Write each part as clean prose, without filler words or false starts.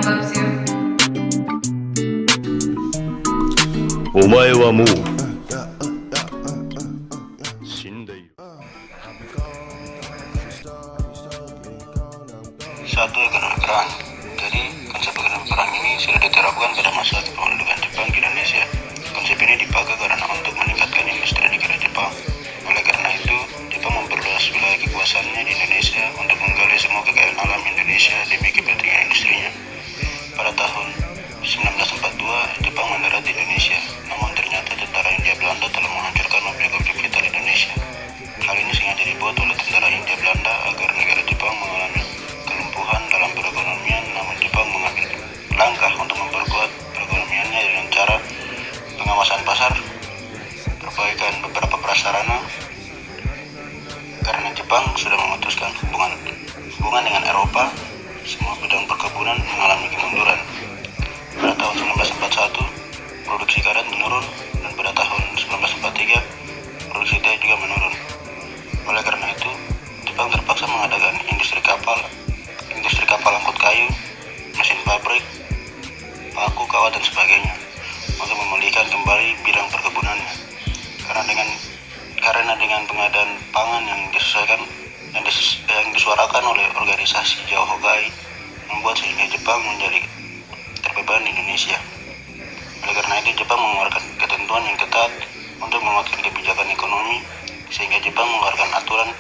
loves you. お前はもう死んでいる。 Satu ekonomi perang. Jadi konsep ekonomi perang ini sudah diterapkan pada masa kemerdekaan Jepang di Indonesia. Konsep ini dipakai karena untuk meningkatkan industri negara Jepang. Oleh karena itu, Jepang memperluas wilayah kekuasaannya di Indonesia untuk menggali semua kekayaan alam Indonesia demi kepentingan industrinya. Pada tahun 1942, Jepang mendarat di Indonesia, namun ternyata tentara Hindia Belanda telah menghancurkan objek-objek vital Indonesia. Hal ini sengaja dibuat oleh tentara Hindia Belanda agar negara Jepang mengalami kelumpuhan dalam perekonomian, namun Jepang mengambil langkah untuk memperkuat perekonomiannya dengan cara pengawasan pasar, perbaikan beberapa prasarana, karena Jepang sudah memutuskan hubungan dengan Eropa. Semua bidang perkebunan mengalami kemunduran. Pada tahun 1941, produksi karet menurun, dan pada tahun 1943, produksi teh juga menurun. Oleh karena itu, Jepang terpaksa mengadakan industri kapal angkut kayu, mesin pabrik, paku, kawat, dan sebagainya untuk memulihkan kembali bidang perkebunannya. Karena dengan pengadaan pangan yang disuarakan oleh organisasi Jao Hogai membuat sehingga Jepang menjadi terbebani di Indonesia. Oleh karena itu, Jepang mengeluarkan ketentuan yang ketat untuk menguatkan kebijakan ekonomi, sehingga Jepang mengeluarkan aturan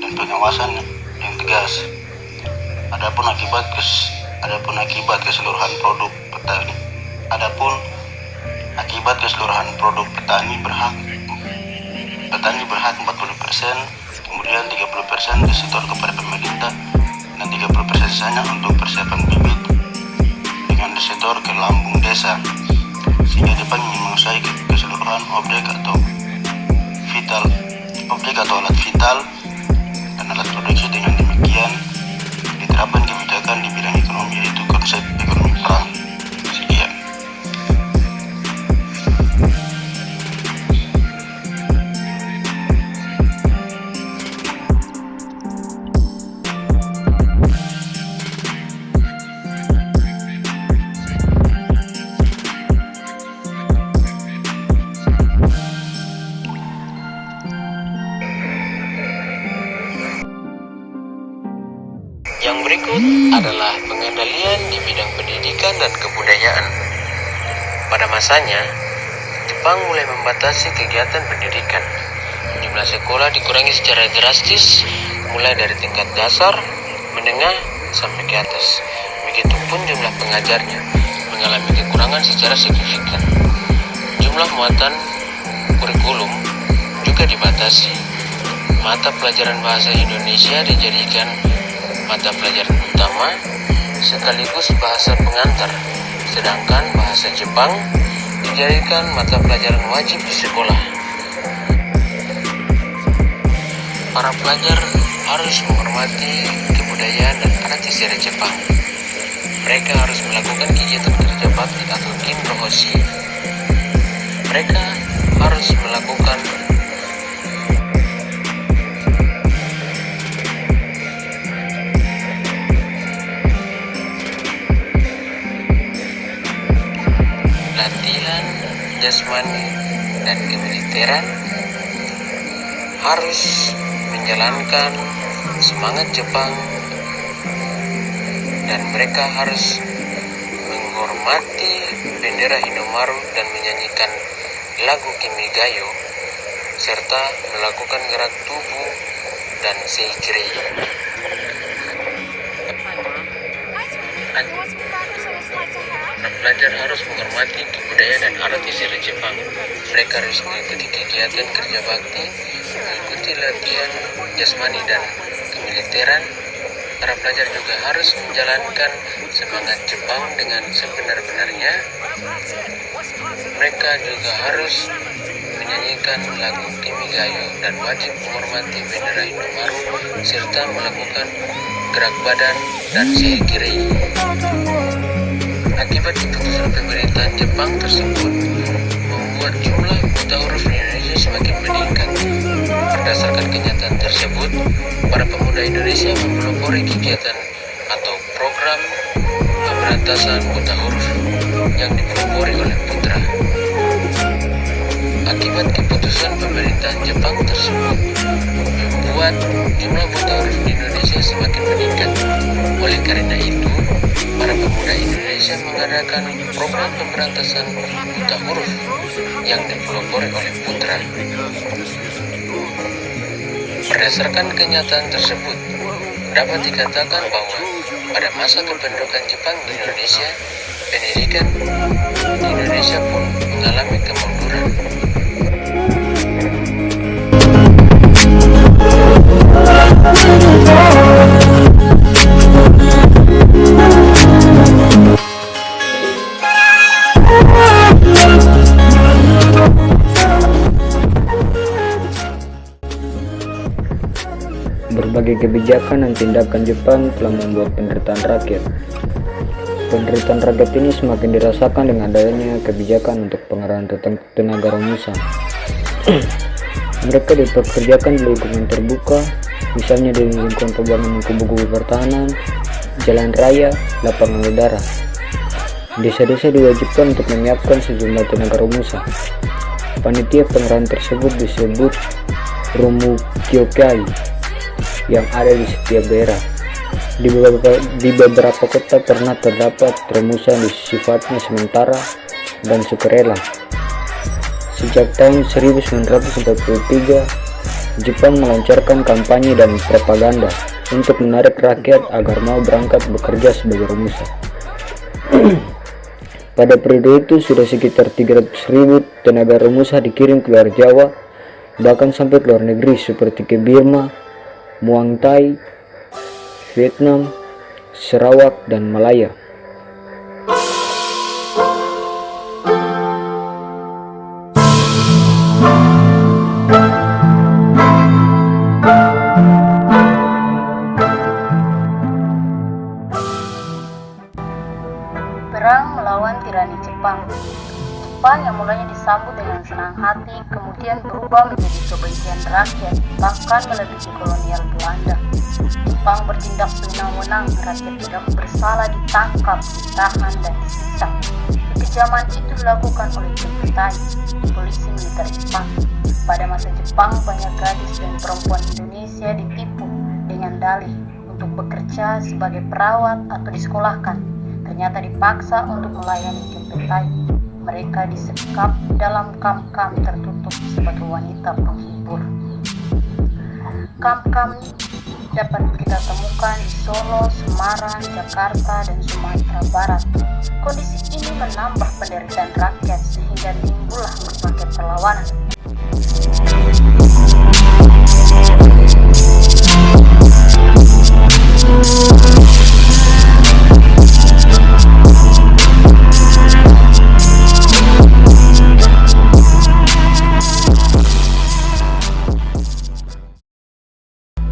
dan pengawasan yang tegas. Adapun akibat keseluruhan produk petani berhak 40%, kemudian 30% disetor kepada pemerintah, dan 30% sisanya untuk persiapan bibit dengan disetor ke lambung desa, sehingga Jepang ingin menguasai keseluruhan objek atau alat vital dan alat produksi. Dengan demikian diterapkan kebijakan di bidang ekonomi, yaitu konsep ekonomi perang. Sekian. Yang berikut adalah pengendalian di bidang pendidikan dan kebudayaan. Pada masanya, Jepang mulai membatasi kegiatan pendidikan. Jumlah sekolah dikurangi secara drastis, mulai dari tingkat dasar, menengah, sampai ke atas. Begitupun jumlah pengajarnya mengalami kekurangan secara signifikan. Jumlah muatan kurikulum juga dibatasi. Mata pelajaran bahasa Indonesia dijadikan mata pelajaran utama sekaligus bahasa pengantar, sedangkan bahasa Jepang dijadikan mata pelajaran wajib di sekolah. Para pelajar harus menghormati kebudayaan dan adat istiadat Jepang. Mereka harus melakukan kegiatan kerja bakti atau kinrohoshi. Mereka harus melakukan latihan jasmani dan kemiliteran, harus menjalankan semangat Jepang, dan mereka harus menghormati bendera Hinomaru dan menyanyikan lagu Kimigayo, serta melakukan gerak tubuh dan seikiri. Pelajar harus menghormati kebudayaan dan adat istiadat Jepang. Mereka harus mengikuti kegiatan kerja bakti, mengikuti latihan jasmani dan kemiliteran. Para pelajar juga harus menjalankan semangat Jepang dengan sebenar-benarnya. Mereka juga harus menyanyikan lagu Kimigayo dan wajib menghormati bendera Hinomaru serta melakukan gerak badan dan seikiri. Akibat keputusan pemerintahan Jepang tersebut membuat jumlah buta huruf di Indonesia semakin meningkat. Berdasarkan kenyataan tersebut, para pemuda Indonesia mempelopori kegiatan atau program pemberantasan buta huruf yang dipelopori oleh Putra. Akibat keputusan pemerintahan Jepang tersebut membuat jumlah buta huruf di Indonesia semakin meningkat. Oleh karena itu, para pemuda Indonesia mengadakan program pemberantasan buta huruf yang dipelopori oleh Putra. Berdasarkan kenyataan tersebut, dapat dikatakan bahwa pada masa kependudukan Jepang di Indonesia, pendidikan di Indonesia pun mengalami kemunduran. Berbagai kebijakan dan tindakan Jepang telah membuat penderitaan rakyat. Penderitaan rakyat ini semakin dirasakan dengan adanya kebijakan untuk pengerahan tenaga rumusan. Mereka dipekerjakan di lingkungan terbuka, misalnya di lingkungan pembangunan kubu-kubu pertahanan, jalan raya, lapangan udara. Desa-desa diwajibkan untuk menyiapkan sejumlah tenaga rumusan. Panitia pengerahan tersebut disebut Rumukyokai yang ada di setiap daerah. Di beberapa kota pernah terdapat rumusan yang sifatnya sementara dan sukarela. Sejak tahun 1943, Jepang melancarkan kampanye dan propaganda untuk menarik rakyat agar mau berangkat bekerja sebagai rumusan. Pada periode itu sudah sekitar 300.000 tenaga rumusan dikirim ke luar Jawa, bahkan sampai ke luar negeri seperti ke Burma, Muang Thai, Vietnam, Sarawak, dan Malaya. Perang melawan tirani Jepang. Jepang yang mulanya disambut dengan senang hati kemudian berubah menjadi kebencian rakyat, bahkan melebihi kolonial Belanda. Jepang bertindak sewenang-wenang, rakyat tidak bersalah ditangkap, ditahan, dan disiksa. Kekejaman itu dilakukan oleh Kempetai, polisi militer Jepang. Pada masa Jepang, banyak gadis dan perempuan Indonesia ditipu dengan dalih untuk bekerja sebagai perawat atau disekolahkan. Ternyata dipaksa untuk melayani Kempetai. Mereka disekap dalam kamp-kamp tertutup sebagai wanita penghibur. Kamp-kamp dapat kita temukan di Solo, Semarang, Jakarta, dan Sumatera Barat. Kondisi ini menambah penderitaan rakyat sehingga timbullah berbagai perlawanan.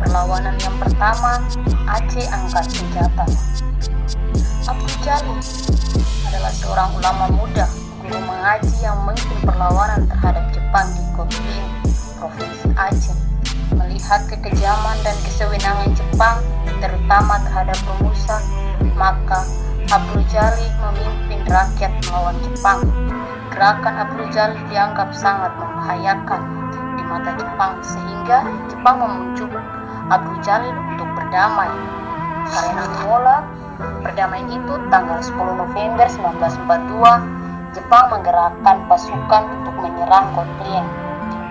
Perlawanan yang pertama, Aceh angkat senjata. Abdul Jalil adalah seorang ulama muda, guru mengaji yang memimpin perlawanan terhadap Jepang di Kotlin, Provinsi Aceh. Melihat kekejaman dan kesewenangan Jepang, terutama terhadap rumusan, maka Abdul Jalil memimpin rakyat melawan Jepang. Gerakan Abdul Jalil dianggap sangat membahayakan di mata Jepang, sehingga Jepang memujuk Abdul Jalil untuk berdamai. Karena mula perdamaian itu tanggal 10 November 1942, Jepang menggerakkan pasukan untuk menyerang Kotlin.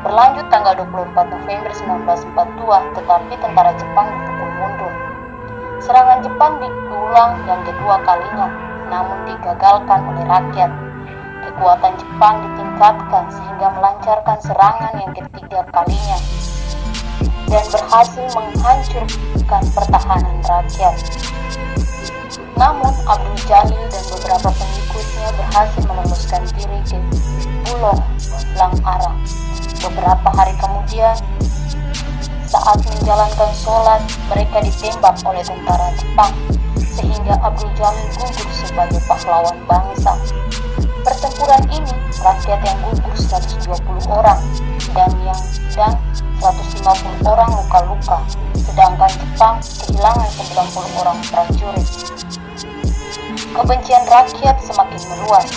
Berlanjut tanggal 24 November 1942, tetapi tentara Jepang dipukul mundur. Serangan Jepang diulang yang kedua kalinya, namun digagalkan oleh rakyat. Kekuatan Jepang ditingkatkan sehingga melancarkan serangan yang ketiga kalinya dan berhasil menghancurkan pertahanan rakyat. Namun Abdul Jalil dan beberapa pengikutnya berhasil meloloskan diri ke Pulau Lang Arab. Beberapa hari kemudian, saat menjalankan sholat, mereka ditembak oleh tentara Jepang, sehingga Abdul Jalil gugur sebagai pahlawan bangsa. Pertempuran ini berakhir rakyat yang gugur 120 orang dan 150 orang luka-luka, sedangkan Jepang kehilangan 90 orang prajurit. Kebencian rakyat semakin meluas,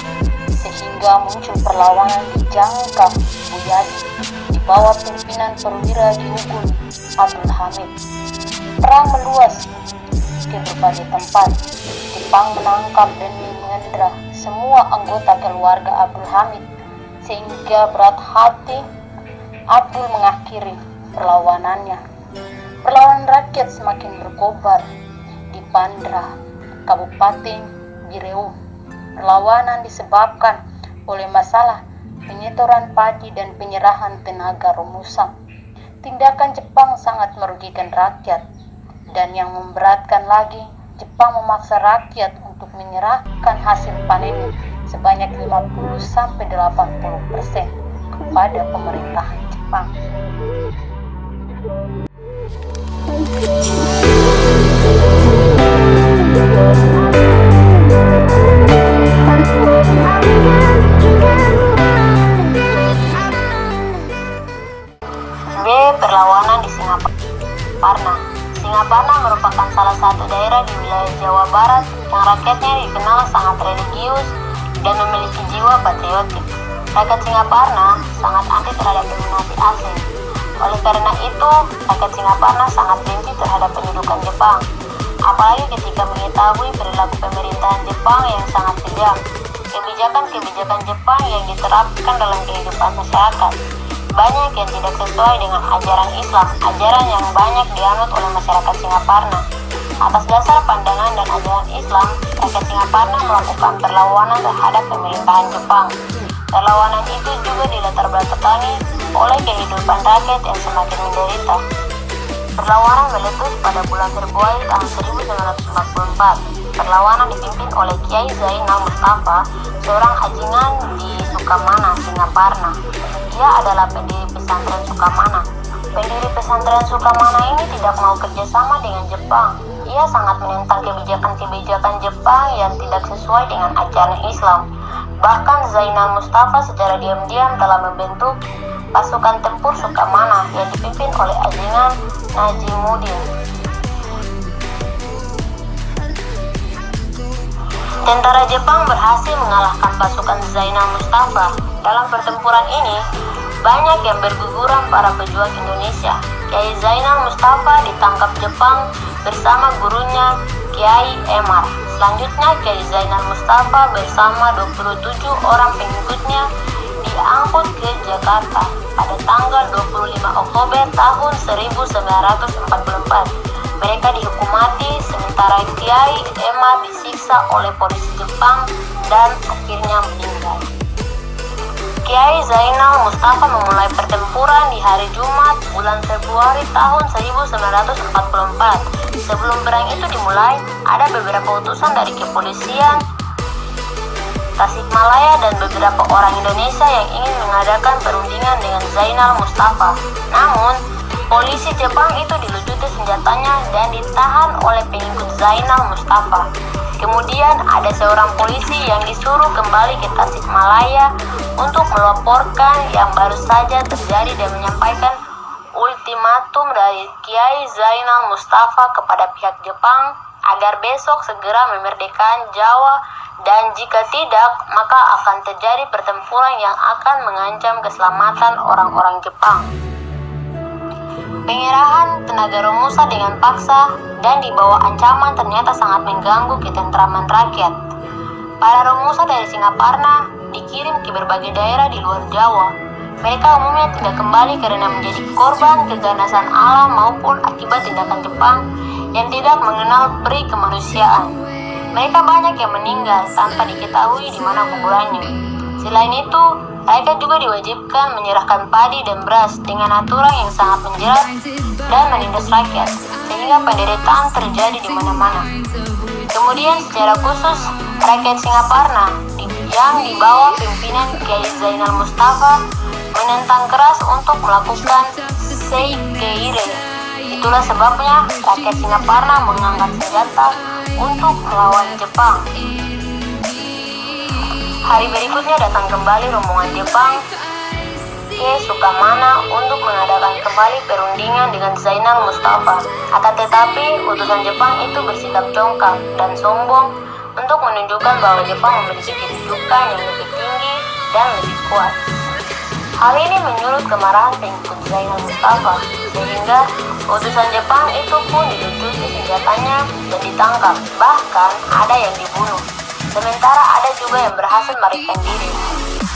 sehingga muncul perlawanan di Jangkar Buyadi di bawah pimpinan perwira Diugun Abdul Hamid. Perang meluas ke berbagai tempat. Jepang menangkap dan mengendra semua anggota keluarga Abdul Hamid, sehingga berat hati Abdul mengakhiri perlawanannya. Perlawanan rakyat semakin berkobar di Pandra, Kabupaten Bireu. Perlawanan disebabkan oleh masalah penyetoran padi dan penyerahan tenaga Romusa. Tindakan Jepang sangat merugikan rakyat, dan yang memberatkan lagi, Jepang memaksa rakyat untuk menyerahkan hasil panen sebanyak 50-80% kepada pemerintahan Jepang. B. Perlawanan di Singaparna. Singaparna merupakan salah satu daerah di wilayah Jawa Barat yang rakyatnya dikenal sangat religius dan memiliki jiwa patriotik. Rakyat Singaparna sangat anti terhadap dominasi asing. Oleh karena itu, rakyat Singaparna sangat benci terhadap pendudukan Jepang, apalagi ketika mengetahui perilaku pemerintahan Jepang yang sangat kejam. Kebijakan-kebijakan Jepang yang diterapkan dalam kehidupan masyarakat banyak yang tidak sesuai dengan ajaran Islam, ajaran yang banyak dianut oleh masyarakat Singaparna. Atas dasar pandangan dan ajaran Islam, rakyat Singaparna melakukan perlawanan terhadap pemerintahan Jepang. Perlawanan itu juga dilatar belakangi oleh kehidupan rakyat yang semakin menderita. Perlawanan meletus pada bulan Februari tahun 1944. Perlawanan dipimpin oleh Kiai Zainal Mustafa, seorang ajingan di Sukamana, Singaparna. Dia adalah pendiri pesantren Sukamana. Pendiri pesantren Sukamana ini tidak mau kerjasama dengan Jepang. Ia sangat menentang kebijakan-kebijakan Jepang yang tidak sesuai dengan ajaran Islam. Bahkan Zainal Mustafa secara diam-diam telah membentuk pasukan tempur Sukamana yang dipimpin oleh ajingan Najimuddin. Tentara Jepang berhasil mengalahkan pasukan Zainal Mustafa. Dalam pertempuran ini, banyak yang berguguran para pejuang Indonesia. Kiai Zainal Mustafa ditangkap Jepang bersama gurunya Kiai Emar. Selanjutnya, Kiai Zainal Mustafa bersama 27 orang pengikutnya diangkut ke Jakarta pada tanggal 25 Oktober tahun 1944. Mereka dihukum mati, sementara Kiai Emar disiksa oleh polisi Jepang dan akhirnya meninggal. Kiai Zainal Mustafa memulai pertempuran di hari Jumat bulan Februari tahun 1944. Sebelum perang itu dimulai, ada beberapa utusan dari kepolisian Tasikmalaya dan beberapa orang Indonesia yang ingin mengadakan perundingan dengan Zainal Mustafa. Namun, polisi Jepang itu dilucuti senjatanya dan ditahan oleh pengikut Zainal Mustafa. Kemudian ada seorang polisi yang disuruh kembali ke Tasikmalaya untuk melaporkan yang baru saja terjadi dan menyampaikan ultimatum dari Kiai Zainal Mustafa kepada pihak Jepang agar besok segera memerdekakan Jawa, dan jika tidak maka akan terjadi pertempuran yang akan mengancam keselamatan orang-orang Jepang. Pengerahan tenaga Romusa dengan paksa dan di bawah ancaman ternyata sangat mengganggu ketentraman rakyat. Para Romusa dari Singaparna dikirim ke berbagai daerah di luar Jawa. Mereka umumnya tidak kembali karena menjadi korban keganasan alam maupun akibat tindakan Jepang yang tidak mengenal peri kemanusiaan. Mereka banyak yang meninggal tanpa diketahui di mana kuburannya. Selain itu, rakyat juga diwajibkan menyerahkan padi dan beras dengan aturan yang sangat menjerat dan menindas rakyat, sehingga penderitaan terjadi di mana-mana. Kemudian secara khusus, rakyat Singaparna yang di bawah pimpinan Kiai Zainal Mustafa menentang keras untuk melakukan Seikeire. Itulah sebabnya rakyat Singaparna mengangkat senjata untuk melawan Jepang. Hari berikutnya datang kembali rombongan Jepang ke Sukamana untuk mengadakan kembali perundingan dengan Zainal Mustafa. Akan tetapi, utusan Jepang itu bersikap congkak dan sombong untuk menunjukkan bahwa Jepang memiliki kedudukan yang lebih tinggi dan lebih kuat. Hal ini menyulut kemarahan pengikut Zainal Mustafa, sehingga utusan Jepang itu pun dilucuti senjatanya dan ditangkap, bahkan ada yang dibunuh. Sementara ada juga yang berhasil melarikan diri.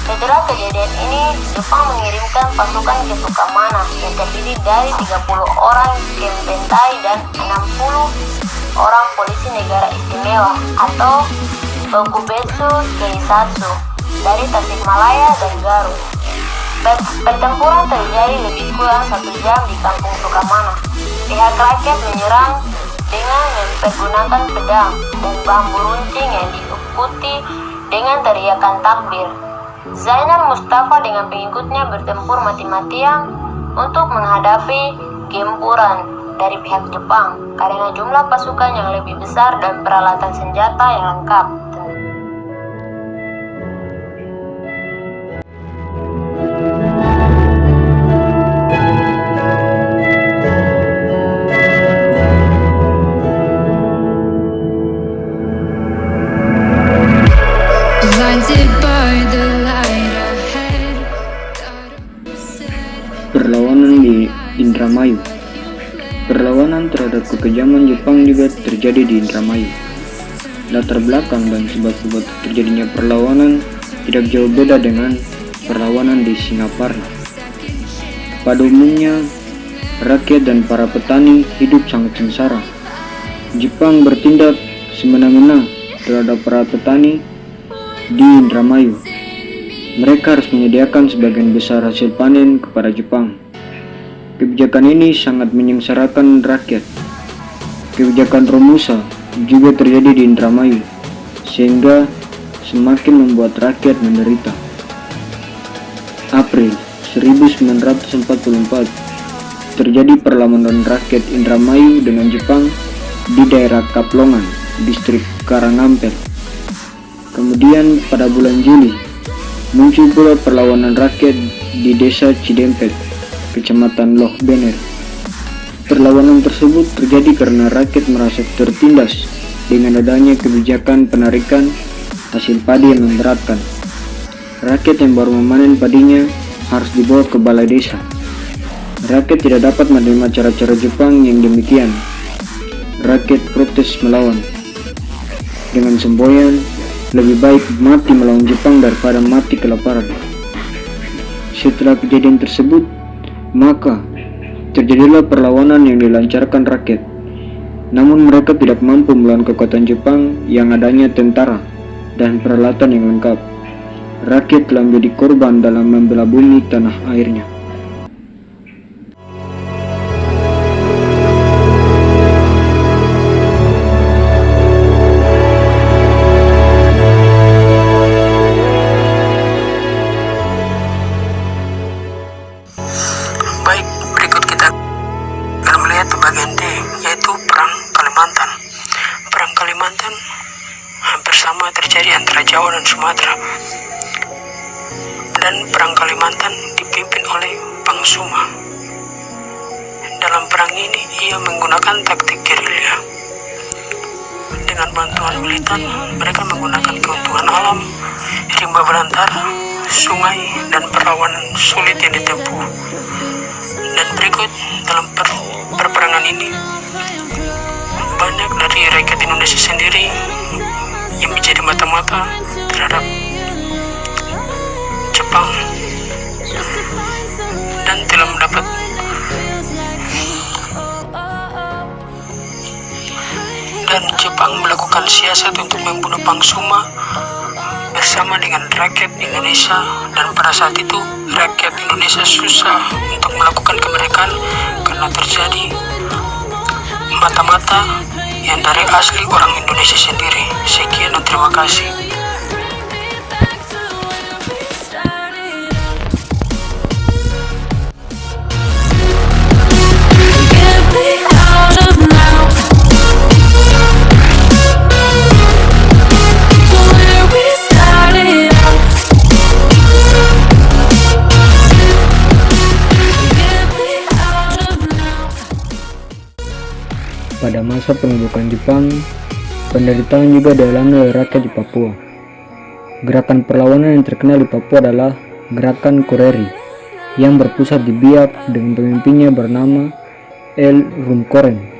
Setelah kejadian ini, Jepang mengirimkan pasukan ke Sukamana yang terdiri dari 30 orang Kempentai dan 60 orang polisi negara istimewa atau Tokubetsu Keisatsu dari Tasikmalaya dan Garut. Pertempuran terjadi lebih kurang 1 jam di kampung Sukamana. Pihak rakyat menyerang dengan mempergunakan pedang dan bambu runcing yang diikuti dengan teriakan takbir. Zainal Mustafa dengan pengikutnya bertempur mati-matian untuk menghadapi gempuran dari pihak Jepang karena jumlah pasukan yang lebih besar dan peralatan senjata yang lengkap. Perlawanan di Indramayu. Perlawanan terhadap kekejaman Jepang juga terjadi di Indramayu. Latar belakang dan sebab-sebab terjadinya perlawanan tidak jauh beda dengan perlawanan di Singaparna. Pada umumnya, rakyat dan para petani hidup sangat sengsara. Jepang bertindak semena-mena terhadap para petani di Indramayu. Mereka harus menyediakan sebagian besar hasil panen kepada Jepang. Kebijakan ini sangat menyengsarakan rakyat. Kebijakan Romusa juga terjadi di Indramayu, sehingga semakin membuat rakyat menderita. April 1944, terjadi perlawanan rakyat Indramayu dengan Jepang di daerah Kaplongan, distrik Karangampel. Kemudian pada bulan Juli, muncul pula perlawanan rakyat di desa Cidempet, kecamatan Loh Bener. Perlawanan tersebut terjadi karena rakyat merasa tertindas dengan adanya kebijakan penarikan hasil padi yang memberatkan. Rakyat yang baru memanen padinya harus dibawa ke balai desa. Rakyat tidak dapat menerima cara-cara Jepang yang demikian. Rakyat protes melawan. Dengan semboyan, lebih baik mati melawan Jepang daripada mati kelaparan. Setelah kejadian tersebut, maka terjadilah perlawanan yang dilancarkan rakyat. Namun mereka tidak mampu melawan kekuatan Jepang yang adanya tentara dan peralatan yang lengkap. Rakyat telah menjadi korban dalam membela bumi tanah airnya. Baik, berikut kita akan melihat bagian D, yaitu Perang Kalimantan. Perang Kalimantan hampir sama terjadi antara Jawa dan Sumatera. Dan Perang Kalimantan dipimpin oleh Pang Suma. Dalam perang ini, ia menggunakan taktik gerilya. Dengan bantuan militer, mereka menggunakan keuntungan alam, rimba belantara, sungai, dan perlawanan sulit yang ditempuh. Dan berikut dalam perperangan ini, banyak dari rakyat Indonesia sendiri yang menjadi mata-mata terhadap Jepang dan telah mendapat dan Jepang melakukan siasat untuk membunuh Pang Suma bersama dengan rakyat Indonesia. Dan pada saat itu rakyat Indonesia susah untuk melakukan kemerdekaan karena terjadi mata-mata yang dari asli orang Indonesia sendiri. Sekian dan terima kasih. To where we started masa pendudukan Jepang, penderitaan juga dialami oleh rakyat di Papua. Gerakan perlawanan yang terkenal di Papua adalah Gerakan Koreri yang berpusat di Biak dengan pemimpinnya bernama El Rumkoren.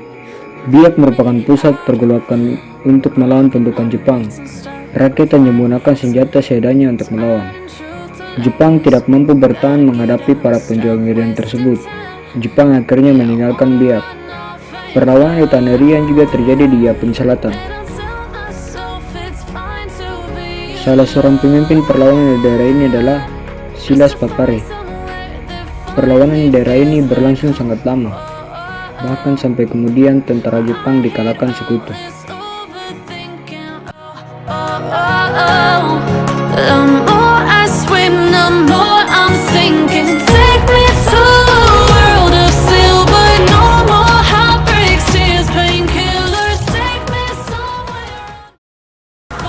Biak merupakan pusat pergolakan untuk melawan pendudukan Jepang. Rakyat hanya menggunakan senjata seadanya untuk melawan. Jepang tidak mampu bertahan menghadapi para penjual ngirian tersebut. Jepang akhirnya meninggalkan Biak. Perlawanan di Tanah Rian juga terjadi di Yapun Selatan. Salah seorang pemimpin perlawanan di daerah ini adalah Silas Papare. Perlawanan di daerah ini berlangsung sangat lama, bahkan sampai kemudian tentara Jepang dikalahkan sekutu. The more I swim, the more I'm sinking. Take me to a world of silver. No more heartbreaks, tears, painkillers. Take me somewhere.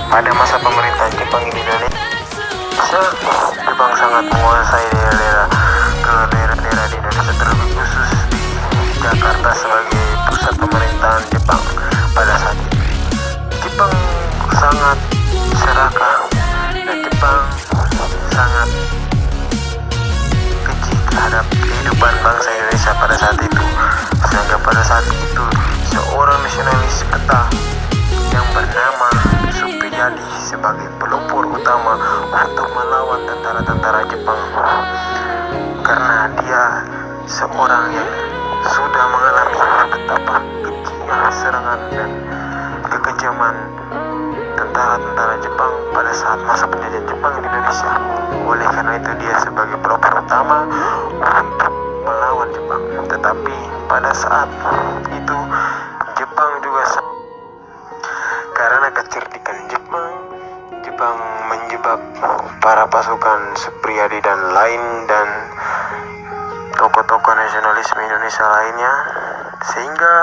Pada masa pemerintahan Jepang di Indonesia, Jepang sangat menguasai daerah-daerah di Indonesia, terlebih khusus di Jakarta sebagai pusat pemerintahan Jepang pada saat itu. Jepang sangat serakah dan Jepang sangat keji terhadap kehidupan bangsa Indonesia pada saat itu, sehingga pada saat itu seorang nasionalis peta yang bernama Supriyadi sebagai pelopor utama untuk melawan tentara-tentara Jepang, karena dia seorang yang sudah mengalami betapa kejinya serangan dan kekejaman tentara-tentara Jepang pada saat masa penjajahan Jepang di Indonesia. Oleh karena itu dia sebagai pelopor utama untuk melawan Jepang. Tetapi pada saat itu Jepang juga karena kecerdikan Jepang menjebak para pasukan Supriyadi dan tokoh-tokoh nasionalisme Indonesia lainnya, sehingga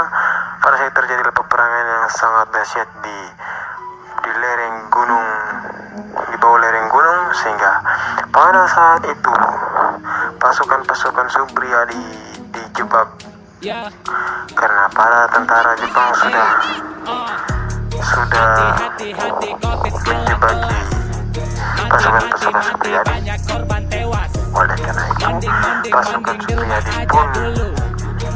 pada saat terjadi peperangan yang sangat dahsyat di bawah lereng gunung, sehingga pada saat itu pasukan Supriyadi dijebak karena para tentara Jepang sudah menjebaki pasukan Supriyadi. Oleh karena itu pasukan Supriyadi pun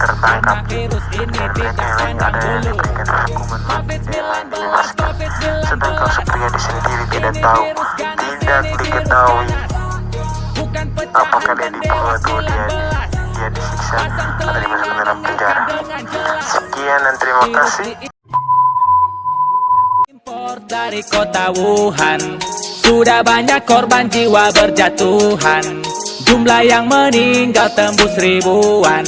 tertangkap dan mereka yang ada yang diberikan hukuman mati dan yang dibebaskan. Sedangkan Supriyadi sendiri tidak diketahui apakah dia dibunuh atau dia disiksa atau dimasukkan dalam penjara. Sekian dan terima kasih. Dari kota Wuhan, sudah banyak korban jiwa berjatuhan. Jumlah yang meninggal tembus ribuan,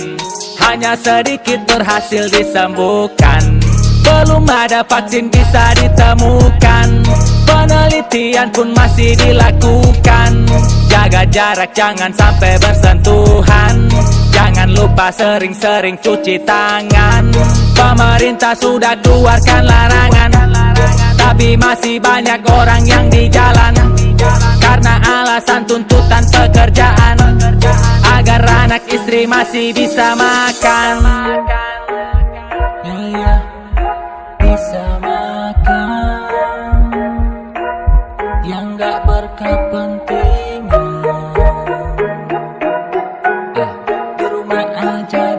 hanya sedikit berhasil disembuhkan. Belum ada vaksin bisa ditemukan, penelitian pun masih dilakukan. Jaga jarak, jangan sampai bersentuhan. Jangan lupa sering-sering cuci tangan. Pemerintah sudah keluarkan larangan, tapi masih banyak orang yang di jalan karena alasan tuntutan pekerjaan, agar anak istri masih bisa makan. Bisa makan yang gak berkepentingan, di rumah aja